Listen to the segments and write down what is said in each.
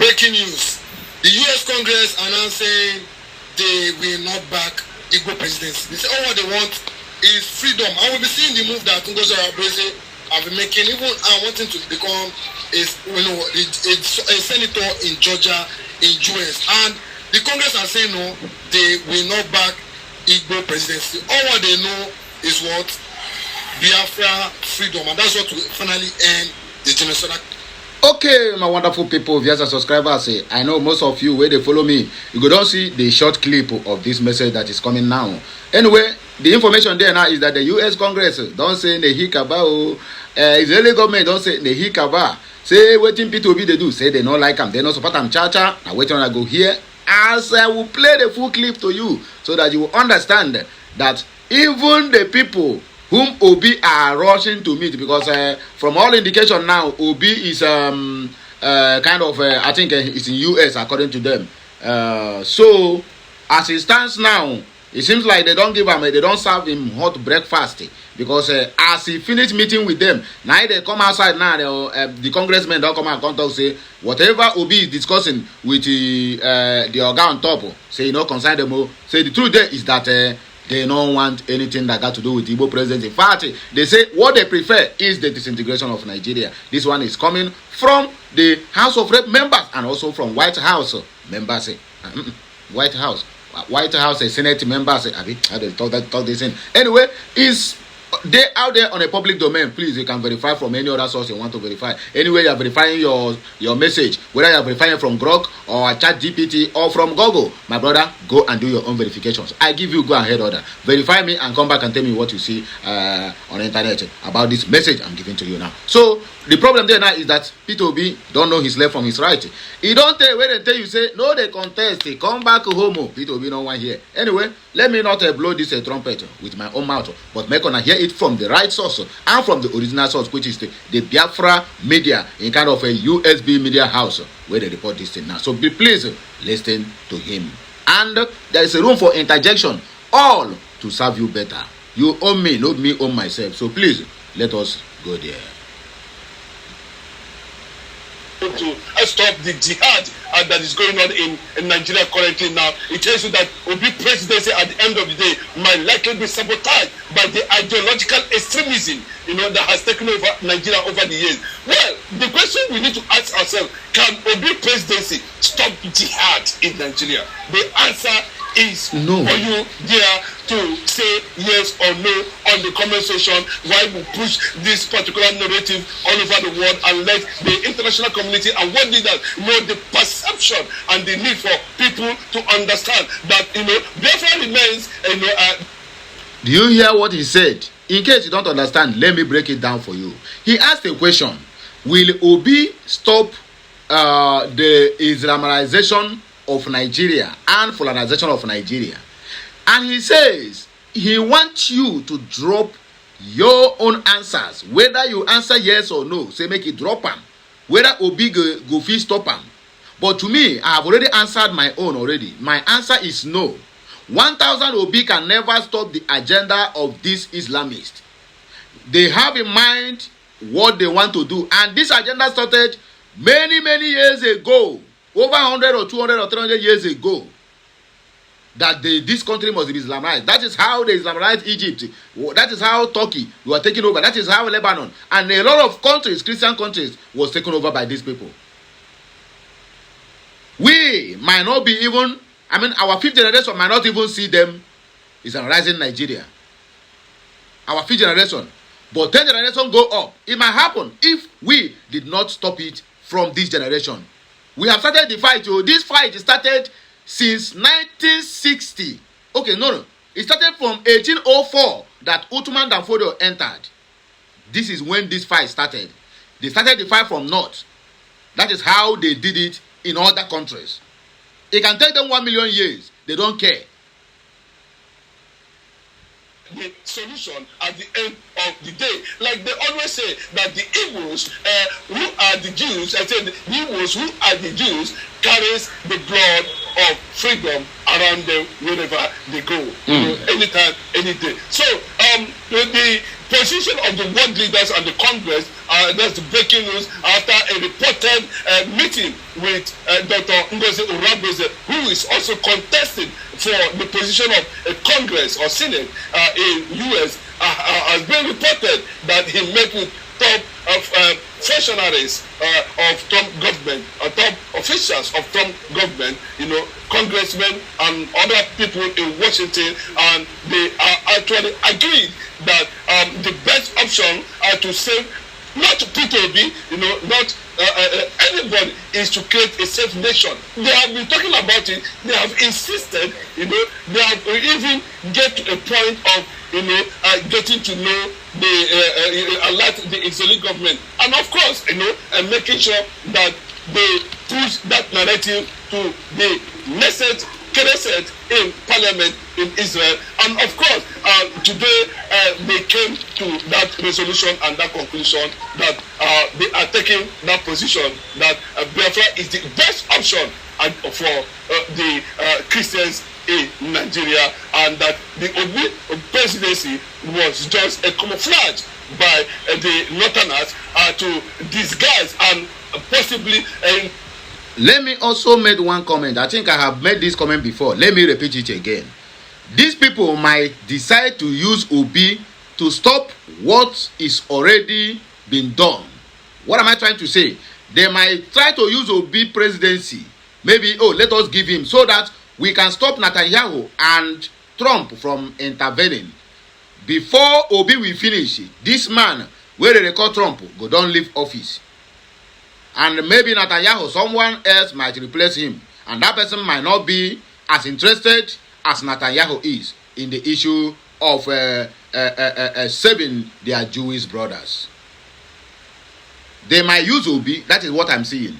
breaking news. The U.S. Congress announcing they will not back Igbo presidency. They say all what they want is freedom. And we'll be seeing the move that Ngozi Okonjo have been making, even wanting to become a senator in Georgia, in US. And the Congress are saying no, they will not back Igbo presidency. All what they know is what? Biafra freedom. And that's what will finally end the genocidal. Okay, my wonderful people, viewers and subscribers, I know most of you, where they follow me, you go don't see the short clip of this message that is coming now. Anyway, the information there now is that the U.S. Congress don't say Nehikaba, Israeli government don't say Nehikaba. Say waiting P2B they do, say they don't like them, they don't support them, cha-cha. Now wait till I go here, as I will play the full clip to you, so that you will understand that even the people whom Obi are rushing to meet, because from all indication now, Obi is kind of, I think it's in US according to them. So, as it stands now, it seems like they don't give him, they don't serve him hot breakfast. Because as he finished meeting with them, now they come outside now, the congressmen don't come out and talk, say, whatever Obi is discussing with the organ on top, say, you know, concern them all. Say, the truth there is that they don't want anything that got to do with Igbo presidency. In fact, they say what they prefer is the disintegration of Nigeria. This one is coming from the House of Rep members and also from White House members. White House, Senate members. How do they talk this in? Anyway, is they out there on a public domain. Please, you can verify from any other source you want to verify. Anyway, you are verifying your message, whether you are verifying from Grok or ChatGPT or from Google. My brother, go and do your own verifications. I give you go ahead order. Verify me and come back and tell me what you see on the internet about this message I'm giving to you now. So the problem there now is that P2B don't know his left from his right. He don't tell when they tell you say no, they contest, they come back homo. P2B no one here. Anyway, let me not blow this trumpet with my own mouth, but make on hear it from the right source and from the original source, which is the Biafra media in kind of a USB media house where they report this thing now. So please listen to him. And there is a room for interjection, all to serve you better. You own me, not me own myself. So please let us go there. To stop the jihad that is going on in Nigeria currently now. It tells you that Obi presidency at the end of the day might likely be sabotaged by the ideological extremism, that has taken over Nigeria over the years. Well, the question we need to ask ourselves, can Obi presidency stop jihad in Nigeria? The answer is no. For you there to say yes or no on the comment section while we push this particular narrative all over the world and let the international community and world leaders know the perception and the need for people to understand that Biafra remains Do you hear what he said? In case you don't understand, let me break it down for you. He asked a question: will Obi stop the Islamization of Nigeria and Fulanization of Nigeria? And he says he wants you to drop your own answers, whether you answer yes or no. Say make it drop them, whether Obi go fit stop them. But to me, I have already answered my own already. My answer is no. 1,000 Obi can never stop the agenda of these Islamists. They have in mind what they want to do, and this agenda started many years ago, over 100 or 200 or 300 years ago, that this country must be Islamized. That is how they Islamized Egypt. That is how Turkey were taken over. That is how Lebanon and a lot of countries, Christian countries, was taken over by these people. We might not be even, our fifth generation might not even see them Islamizing Nigeria. Our fifth generation. But 10th generation go up. It might happen if we did not stop it from this generation. We have started the fight. This fight started since 1960. Okay, no. It started from 1804 that Ottoman Danfodio entered. This is when this fight started. They started the fight from north. That is how they did it in other countries. It can take them 1 million years. They don't care. The solution at the end of the day, like they always say that the Igbos who are the Jews, I said the Igbos who are the Jews carries the blood of freedom around them wherever they go, anytime, any day. So the position of the world leaders and the Congress, that's the breaking news after a reported meeting with Dr. Ngozi Urabeze, who is also contesting for the position of a Congress or Senate in U.S. Has been reported that he met with top functionaries of Trump government, top officials of Trump government, congressmen and other people in Washington, and they are actually agreed that the best option to save not P2B, not anybody, is to create a safe nation. They have been talking about it. They have insisted. They have even get to a point of getting to know the Israeli government, and of course, making sure that they push that narrative to the Knesset in Parliament in Israel, and of course, today they came to that resolution and that conclusion that they are taking that position that Biafra is the best option for the Christians in Nigeria, and that the Obi presidency was just a camouflage by the Northerners to disguise and possibly. Let me also make one comment. I think I have made this comment before. Let me repeat it again. These people might decide to use Obi to stop what is already been done. What am I trying to say? They might try to use Obi presidency. Maybe, let us give him so that we can stop Netanyahu and Trump from intervening. Before Obi will finish, this man, where they call Trump, go down leave office. And maybe Netanyahu, someone else might replace him. And that person might not be as interested as Netanyahu is in the issue of saving their Jewish brothers. They might use Obi. That is what I'm seeing.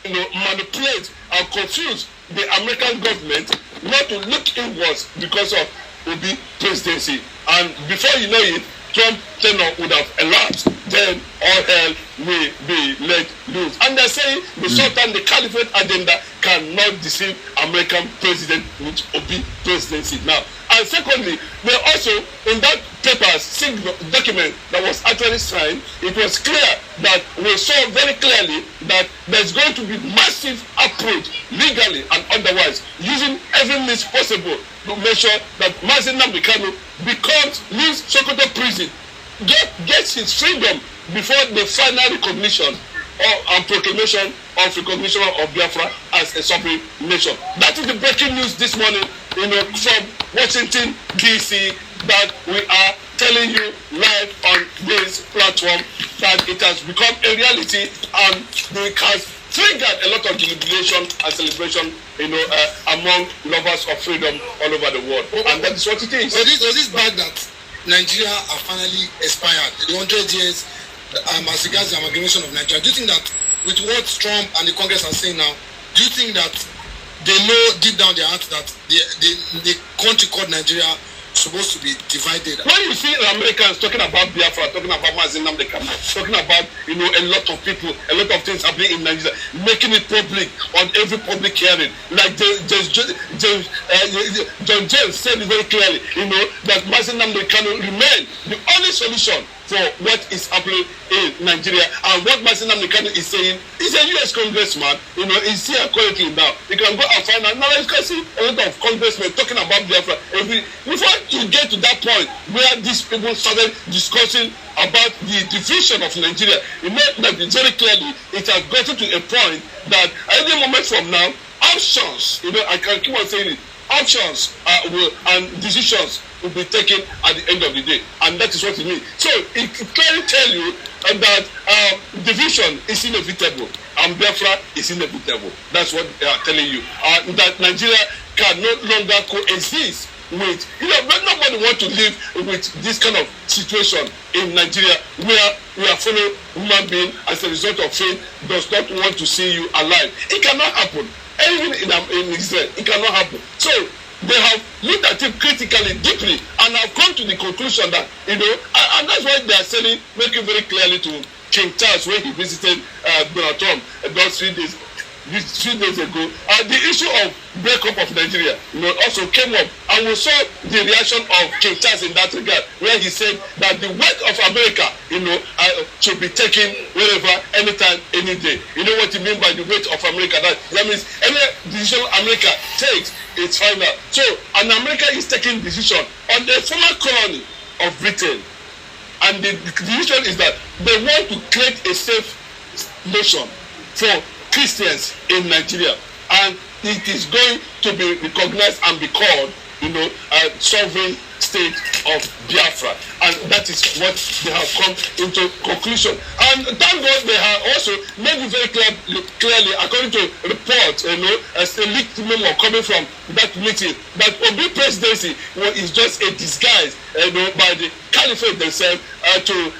Manipulate and confuse the American government not to look inwards because of Obi presidency. And before you know it, Trump tenure would have elapsed, then all hell will be let loose. And they're saying the Sultan, the Caliphate agenda cannot deceive American president with Obi presidency now. And secondly, they also, in that paper's document that was actually signed, it was clear that we saw very clearly that there's going to be massive approach, legally and otherwise, using every means possible to make sure that Mazi Nnamdi Kanu leaves Sokoto prison, gets his freedom before the final recognition and proclamation of recognition of Biafra as a sovereign nation. That is the breaking news this morning, from Washington, D.C., that we are telling you live on this platform that it has become a reality, and it has triggered a lot of jubilation and celebration, among lovers of freedom all over the world. And that is what it is. So this bad that Nigeria are finally expired, the 100 years as regards the amalgamation of Nigeria. Do you think that with what Trump and the Congress are saying now, do you think that they know deep down their hearts that the country called Nigeria supposed to be divided? When you see Americans talking about Biafra, talking about Mazi Nnamdi Kanu, talking about a lot of people, a lot of things happening in Nigeria, making it public on every public hearing, like John James said it very clearly, that Mazi Nnamdi Kanu remain the only solution for what is happening in Nigeria. And what Mazi Nnamdi Kanu is saying, he's a U.S. congressman, he's here currently now. You can go and find out. Now you can see a lot of congressmen talking about Biafra. Before you get to that point where these people started discussing about the division of Nigeria, you know that very clearly it has gotten to a point that at any moment from now, options, I can keep on saying it, options and decisions will be taken at the end of the day, and that is what it means. So it clearly tell you that division is inevitable and Biafra is inevitable. That's what they are telling you. That Nigeria can no longer coexist with, nobody want to live with this kind of situation in Nigeria where we are fellow human being as a result of faith does not want to see you alive. It cannot happen. Even in Israel, it cannot happen. So they have looked at it critically, deeply, and have come to the conclusion that, and that's why they are saying, making very clearly to King Charles when he visited Donald Trump those 3 days this 2 days ago, the issue of breakup of Nigeria, also came up, and we saw the reaction of King Charles in that regard, where he said that the weight of America, should be taken wherever, anytime, any day. You know what he mean by the weight of America? That means any decision America takes, it's final. So, and America is taking decision on the former colony of Britain, and the decision is that they want to create a safe nation for Christians in Nigeria, and it is going to be recognized and be called, a sovereign state of Biafra, and that is what they have come into conclusion. And thank God they have also made it very clearly, according to reports, as a leaked memo coming from that meeting, that Obi presidency is just a disguise, by the caliphate themselves to,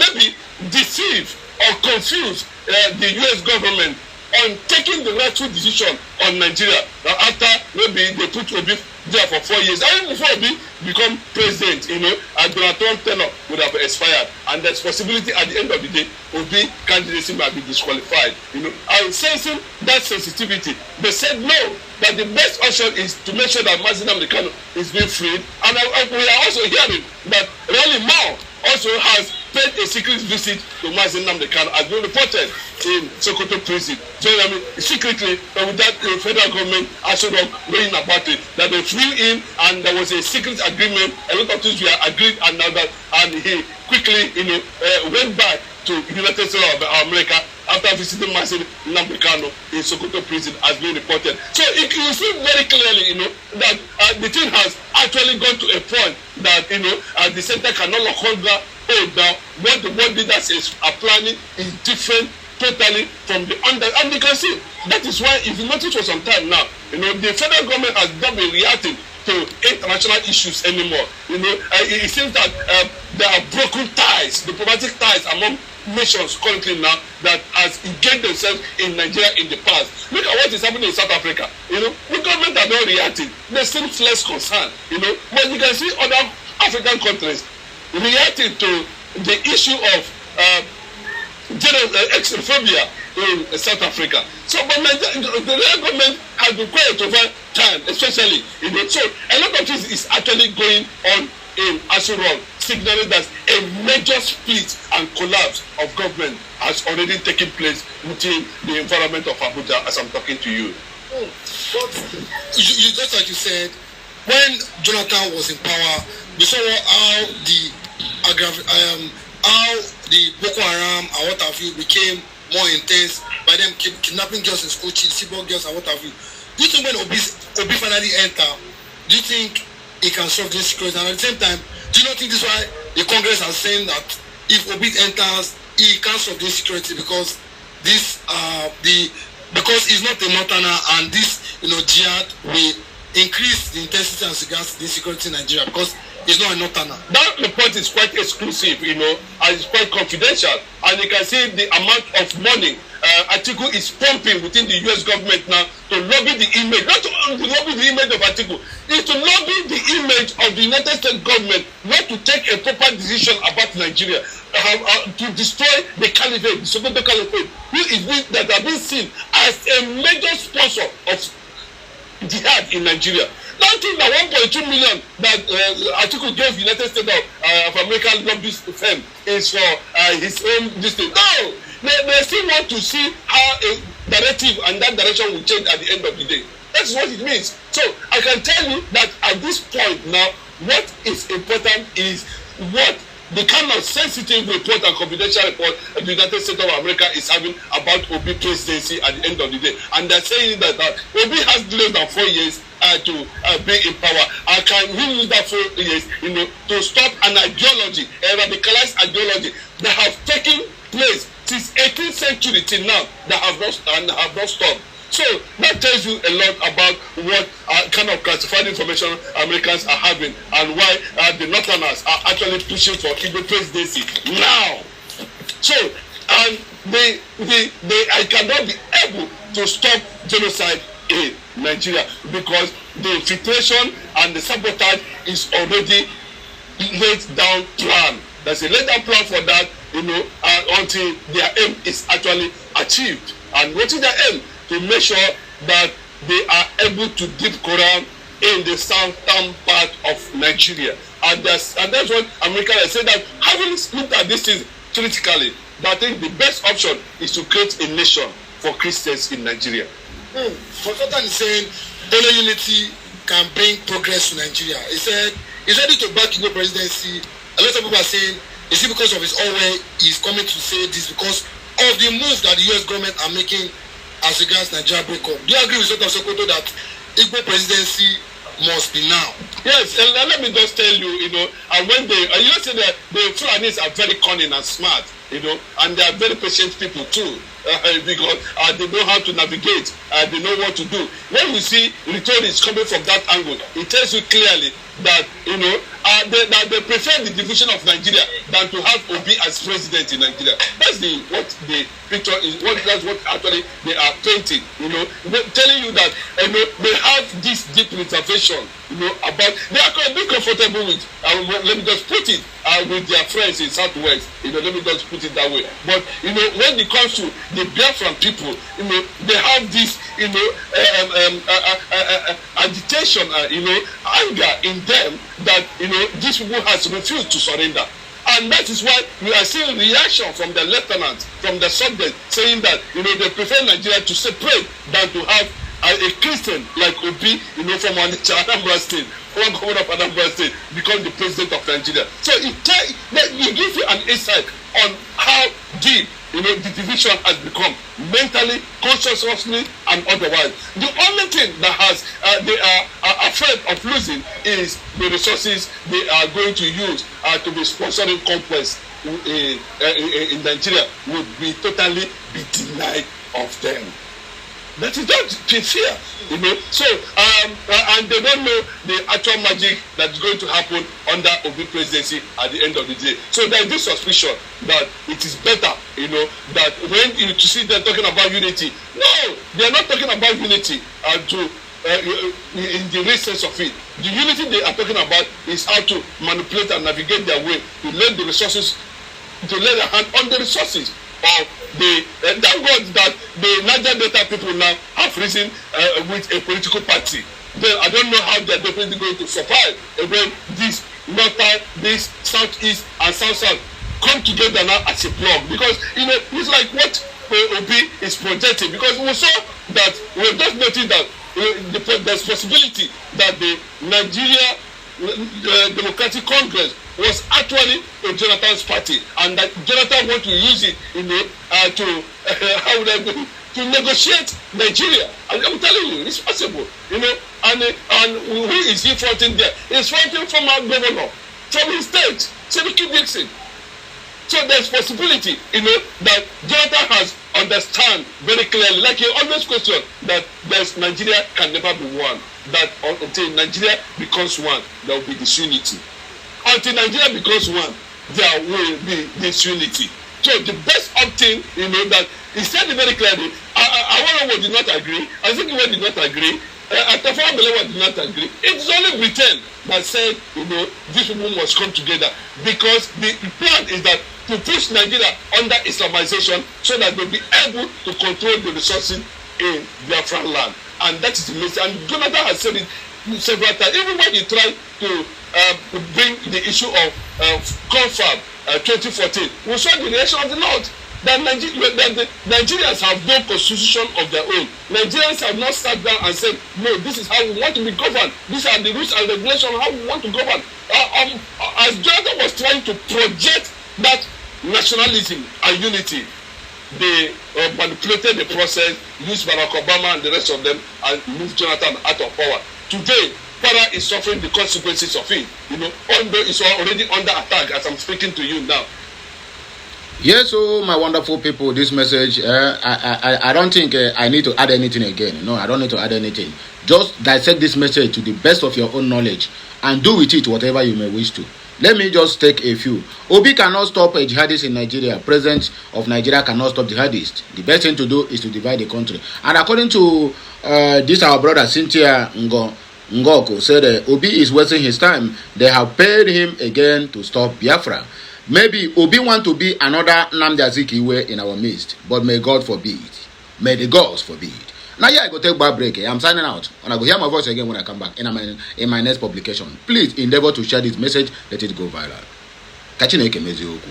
maybe deceive or confuse the U.S. government on taking the rightful decision on Nigeria. Now, after maybe they put Obi there for 4 years, and before Obi become president, Donald Trump tenure would have expired, and there's possibility at the end of the day Obi candidacy might be disqualified. And sensing that sensitivity, they said no, that the best option is to make sure that Mazi Nnamdi Kanu is being freed. And we are also hearing that Rally Mao also has paid a secret visit to Mazi Nnamdi Kanu, as been reported in Sokoto prison. So secretly, with that federal government also going about it, that they flew in and there was a secret agreement. A lot of things were agreed, and now that, and he quickly, went back to United States of America after visiting Mazi Nnamdi Kanu in Sokoto prison, as being reported. So you see very clearly, that the thing has actually gone to a point that, the center can no longer hold down what the world leaders are planning is different totally from the under. And you can see that is why, if you notice for some time now, the federal government has not been reacting to international issues anymore. It seems that there are broken ties, diplomatic ties among nations currently now that has engaged themselves in Nigeria in the past. Look at what is happening in South Africa. The government are not reacting. They seem less concerned. But you can see other African countries reacting to the issue of xenophobia in South Africa. So, but the government has been quiet over time, especially. So, a lot of this is actually going on in Asurong, signaling that a major split and collapse of government has already taken place within the environment of Abuja as I'm talking to you. But you just like you said, when Jonathan was in power, we saw how the Boko Haram and what have you became more intense by them kidnapping girls in school, Chibok girls and what have you. Do you think when Obi finally enter, do you think he can solve this security? And at the same time, do you not think this is why the Congress are saying that if Obi enters, he can't solve this security because this because he's not a northerner, and this jihad will increase the intensity and security in Nigeria because it's not a northerner. That report is quite exclusive, and it's quite confidential, and you can see the amount of money Atiku is pumping within the U.S. government now to lobby the image, not to lobby the image of Atiku, is to lobby the image of the United States government not to take a proper decision about Nigeria, to destroy the caliphate, the Sokoto caliphate, that have been seen as a major sponsor of jihad in Nigeria. Don't think that 1.2 million that Atiku gave United States of America lobbyist firm is for his own district. No! They still want to see how a directive and that direction will change at the end of the day. That's what it means. So I can tell you that at this point now, what is important is what the kind of sensitive report and confidential report the United States of America is having about Obi presidency at the end of the day. And they're saying that Obi has less than 4 years to be in power. And can he use that 4 years to stop an ideology, a radicalized ideology that have taken place since 18th century till now that have not stopped. So that tells you a lot about what kind of classified information Americans are having and why the Northerners are actually pushing for Igbo presidency now. So, and they cannot be able to stop genocide in Nigeria because the infiltration and the sabotage is already laid down plan. There's a laid down plan for that. until their aim is actually achieved. And what is their aim? To make sure that they are able to dip Quran in the southern part of Nigeria. And that's what America has said, that having looked at this thing critically, that I think the best option is to create a nation for Christians in Nigeria. For Sultan is saying only unity can bring progress to Nigeria. He said he's ready to back Igbo presidency. A lot of people are saying, is it because of his own way he's coming to say this, because of the move that the US government are making as regards Nigeria breakup? Do you agree with Sultan Sokoto that Igbo presidency must be now? Yes, and let me just tell you, and when say that the Fulanis are very cunning and smart, and they are very patient people too, because they know how to navigate, they know what to do. When you see return is coming from that angle, it tells you clearly that that they prefer the division of Nigeria than to have Obi as president in Nigeria. That's what the picture is. That's what actually they are painting. Telling you that they have this deep reservation. About they are quite comfortable with. Let me just put it with their friends in Southwest. Let me just put it that way. But when it comes to the Biafran people, they have this agitation, anger in them that these people has refused to surrender. And that is why we are seeing reaction from the lieutenants, from the soldiers, saying that they prefer Nigeria to separate than to have a Christian like Obi, from Anambra State, one governor of Anambra State, become the president of Nigeria. So it gives you an insight on how deep the division has become, mentally, consciously, and otherwise. The only thing that they are afraid of losing is the resources they are going to use to be sponsoring conquest in Nigeria would be totally be denied of them. That is not fear, So, and they don't know the actual magic that's going to happen under Obi presidency at the end of the day. So there is this suspicion that it is better, that when you see them talking about unity, no, they are not talking about unity in the real sense of it. The unity they are talking about is how to manipulate and navigate their way to lay the resources, to lay their hand on the resources of thank God that the Niger Delta people now have risen with a political party. Then I don't know how they are definitely going to survive when this northern, this southeast and south come together now as a block. Because it's like what Obi is projecting. Because we saw that we just noticed that there's possibility that the Nigeria Democratic Congress was actually a Jonathan's party, and that Jonathan want to use it, to negotiate Nigeria. And I'm telling you, it's possible, and who is he fronting there? He's fronting from our governor, from his state, Senator Dixon. So there's possibility, that Jonathan has understand very clearly, like he always question that Nigeria can never be one. That until Nigeria becomes one, there will be disunity. Until Nigeria becomes one, there will be disunity. So the best thing, that he said it very clearly. Awolowo did not agree. Osetigo did not agree. Tafawa Balewa did not agree. It's only Britain that said, these people must come together, because the plan is that to push Nigeria under Islamization so that they'll be able to control the resources in Biafran land. And that is the message. And Jonathan has said it several times. Even when he tried to bring the issue of confab 2014, we saw the reaction of the North. That the Nigerians have no constitution of their own. Nigerians have not sat down and said, no, this is how we want to be governed. These are the rules and regulations of how we want to govern. As Jonathan was trying to project that nationalism and unity, they manipulated the process, used Barack Obama and the rest of them, and moved Jonathan out of power. Today, Para is suffering the consequences of it. Although it's already under attack as I'm speaking to you now. Yes, so my wonderful people, this message, I don't think I need to add anything again. No, I don't need to add anything. Just dissect this message to the best of your own knowledge and do with it whatever you may wish to. Let me just take a few. Obi cannot stop a jihadist in Nigeria. President of Nigeria cannot stop jihadists. The best thing to do is to divide the country. And according to this, our brother Cynthia Ngoko said Obi is wasting his time. They have paid him again to stop Biafra. Maybe Obi want to be another Nnamdi Azikiwe in our midst, but may God forbid. May the gods forbid. Now yeah, I go take back break. I'm signing out, and I go hear my voice again when I come back in my next publication. Please endeavor to share this message, let it go viral. Kachineke mezi oku.